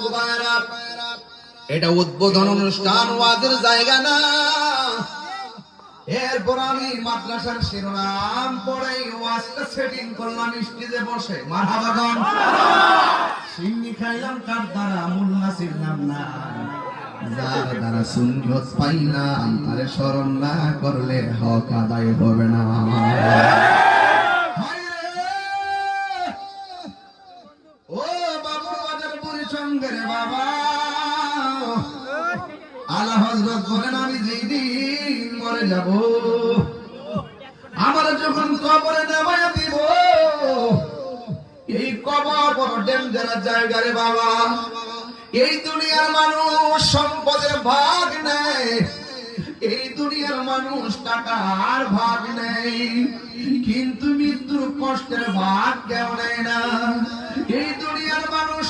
বুজুর্গ ভাইরা, এটা উদ্বোধন অনুষ্ঠান, ওয়াজের জায়গা না। এরপর আমি মাদ্রাসার শিরোনাম পড়ে ওয়াজটা সেটিং করলাম স্টেজে বসে। মারহাবা গান সিন্নি খাইলাম কার দ্বারা, মোল্লা ছিলাম না, যার দ্বারা সুন্নত পাইলাম তারে স্মরণ না করলে হক আদায় হবে না। ও বাবুর বাজার বুড়িচঙ্গের বাবা, আলা হযরত বলেন আমি যেই দিন মরে যাব, আমার যখন কবরে নামায়া দিব, এই কবর বড় ডেঞ্জারাস জায়গা রে বাবা। এই দুনিয়ার মানুষ সম্পদের ভাগ নেয়, এই দুনিয়ার মানুষ টাকার ভাগ নেই, কিন্তু মৃত্যুর কষ্টের ভাগ কেউ নেয় না। এই দুনিয়ার মানুষ